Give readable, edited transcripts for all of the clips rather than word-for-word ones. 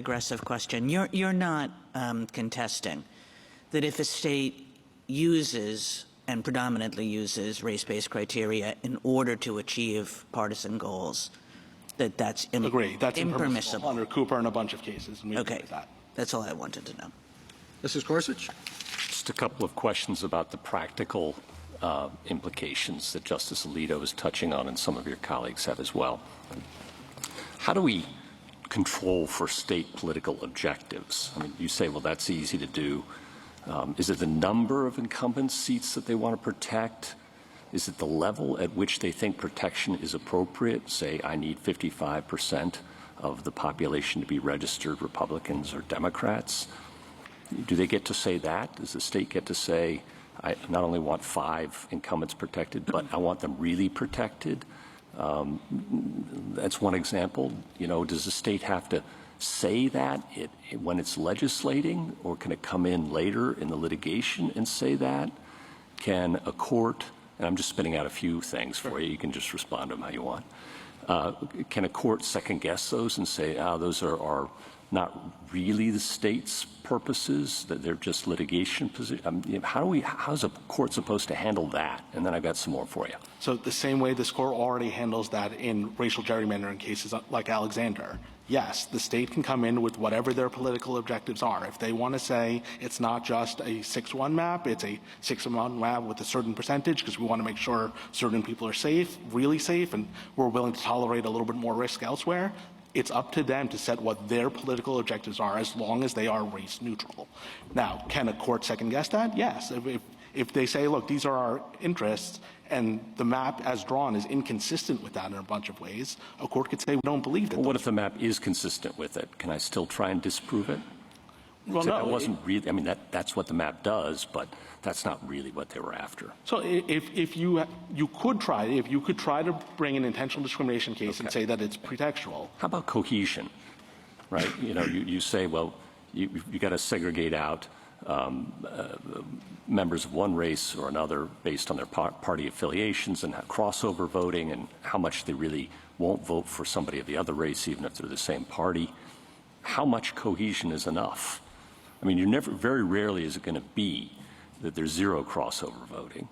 aggressive question. You're not contesting that if a state uses and predominantly uses race-based criteria in order to achieve partisan goals, that's impermissible. Under Cooper in a bunch of cases. And we agree with that. That's all I wanted to know. Mrs. Gorsuch? Just a couple of questions about the practical implications that Justice Alito is touching on and some of your colleagues have as well. How do we control for state political objectives? I mean, you say, well, that's easy to do. Is it the number of incumbent seats that they want to protect? Is it the level at which they think protection is appropriate? Say, I need 55% of the population to be registered Republicans or Democrats. Do they get to say that? Does the state get to say, I not only want 5 incumbents protected, but I want them really protected? That's one example. You know, does the state have to say that when it's legislating, or can it come in later in the litigation and say that? Can a court, and I'm just spitting out a few things for you, you can just respond to them how you want. Can a court second guess those and say, those are not really the state's purposes, that they're just litigation position? How's a court supposed to handle that? And then I've got some more for you. So the same way this court already handles that in racial gerrymandering cases like Alexander. Yes, the state can come in with whatever their political objectives are. If they want to say it's not just a 6-1 map, it's a 6-1 map with a certain percentage because we want to make sure certain people are safe, really safe, and we're willing to tolerate a little bit more risk elsewhere, it's up to them to set what their political objectives are as long as they are race neutral. Now, can a court second guess that? Yes. If they say, look, these are our interests and the map as drawn is inconsistent with that in a bunch of ways, a court could say we don't believe that. Well, what if the map is consistent with it? Can I still try and disprove it? Well, so no. That wasn't really, I mean, that's what the map does, but that's not really what they were after. So if you could try to bring an intentional discrimination case and say that it's pretextual. How about cohesion, right? You know, you say, well, you got to segregate out members of one race or another based on their party affiliations and crossover voting and how much they really won't vote for somebody of the other race even if they're the same party. How much cohesion is enough? I mean, very rarely is it going to be that there's 0 crossover voting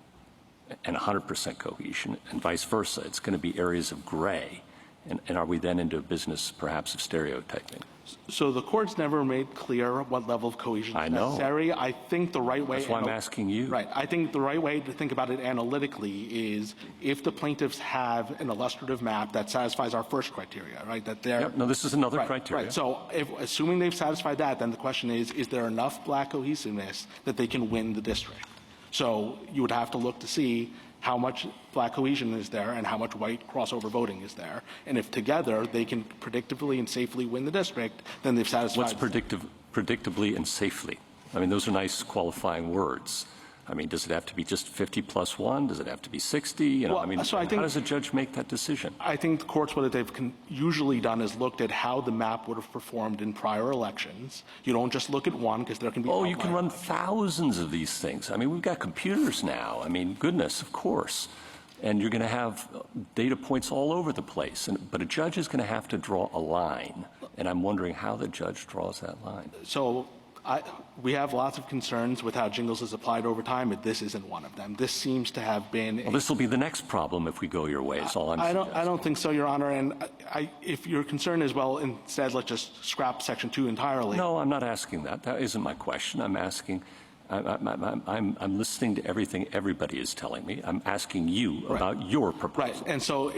and 100% cohesion, and vice versa. It's going to be areas of gray. And are we then into a business perhaps of stereotyping? So the court's never made clear what level of cohesion is necessary. I think the right way— That's why I'm asking you. Right. I think the right way to think about it analytically is if the plaintiffs have an illustrative map that satisfies our first criteria, right? That they're— Yep. No, this is another criteria. Right. So assuming they've satisfied that, then the question is there enough black cohesiveness that they can win the district? So you would have to look to see how much black cohesion is there and how much white crossover voting is there. And if together they can predictably and safely win the district, then they've satisfied— What's predictably and safely? I mean, those are nice qualifying words. I mean, does it have to be just 50 plus 1? Does it have to be 60? You know, well, I mean, so how does a judge make that decision? I think the courts, what they've usually done is looked at how the map would have performed in prior elections. You don't just look at one because there can be— Oh, you can run thousands of these things. I mean, we've got computers now. I mean, goodness, of course. And you're going to have data points all over the place. But a judge is going to have to draw a line. And I'm wondering how the judge draws that line. So we have lots of concerns with how Jingles is applied over time, but this isn't one of them. This seems to have been— Well, this will be the next problem if we go your way, is all I'm suggesting. I don't think so, Your Honor. And if your concern is, well, instead let's just scrap Section 2 entirely— No, I'm not asking that. That isn't my question. I'm asking— I'm listening to everything everybody is telling me. I'm asking you about your proposal. Right. And so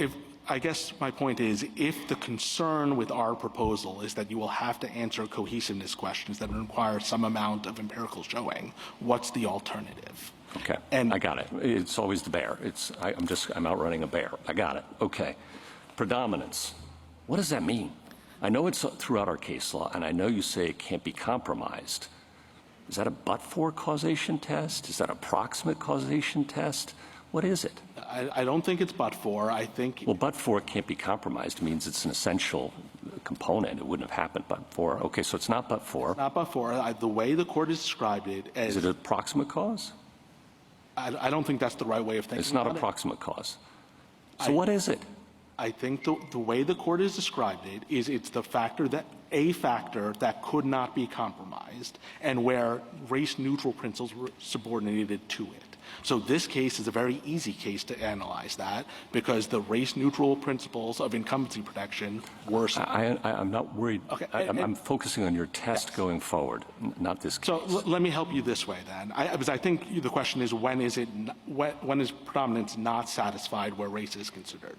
I guess my point is, if the concern with our proposal is that you will have to answer cohesiveness questions that require some amount of empirical what's the alternative? Okay. And I got it. It's always the bear. I'm outrunning a bear. I got it. Okay. Predominance. What does that mean? I know it's throughout our case law, and I know you say it can't be compromised. Is that a but-for causation test? Is that a proximate causation test? What is it? I don't think it's but-for. I think— Well, but-for can't be compromised. It means it's an essential component. It wouldn't have happened but-for. Okay, so it's not but-for. It's not but-for. The way the court has described it as— Is it a proximate cause? I don't think that's the right way of thinking It's not about a proximate cause. So what is it? I think the way the court has described it is it's a factor that could not be compromised and where race-neutral principles were subordinated to it. So this case is a very easy case to analyze that because the race-neutral principles of incumbency protection were. I'm not worried. Okay, I'm focusing on your test yes. going forward, not this case. So let me help you this way then, because I think the question is when is predominance not satisfied where race is considered?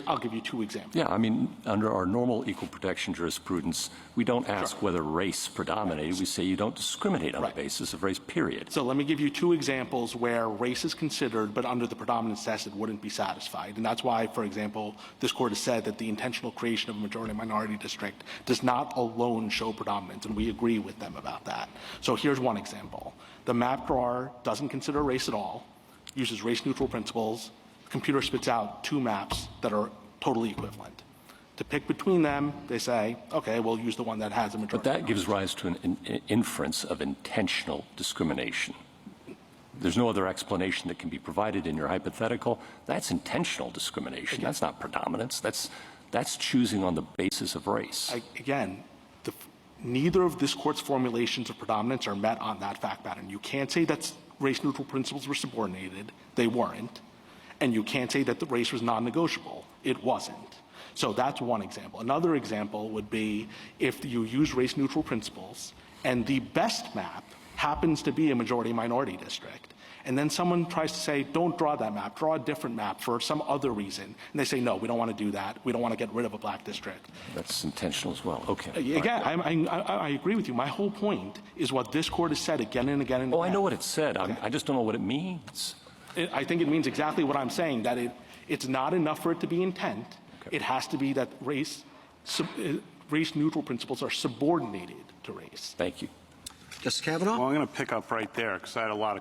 I'll give you two examples. Yeah, I mean, under our normal equal protection jurisprudence, we don't ask whether race predominated. We say you don't discriminate on the basis of race, period. So let me give you two examples where race is considered, but under the predominance test, it wouldn't be satisfied. And that's why, for example, this court has said that the intentional creation of a majority-minority district does not alone show predominance, and we agree with them about that. So here's one example. The map drawer doesn't consider race at all, uses race-neutral principles. The computer spits out two maps that are totally equivalent. To pick between them, they say, okay, we'll use the one that has a majority. But that gives rise to an inference of intentional discrimination. There's no other explanation that can be provided in your hypothetical. That's intentional discrimination. That's not predominance. That's choosing on the basis of race. Neither of this court's formulations of predominance are met on that fact pattern. You can't say that race-neutral principles were subordinated. They weren't. And you can't say that the race was non-negotiable. It wasn't. So that's one example. Another example would be if you use race-neutral principles and the best map happens to be a majority-minority district, and then someone tries to say, don't draw that map, draw a different map for some other reason, and they say, no, we don't want to do that. We don't want to get rid of a black district. That's intentional as well. Okay. Again, I agree with you. My whole point is what this court has said again and again and again. Oh, I know what it said. Okay. I just don't know what it means. I think it means exactly what I'm saying, that it's not enough for it to be intent. Okay. It has to be that race-neutral principles are subordinated to race. Thank you. Justice Kavanaugh? Well, I'm going to pick up right there because I had a lot of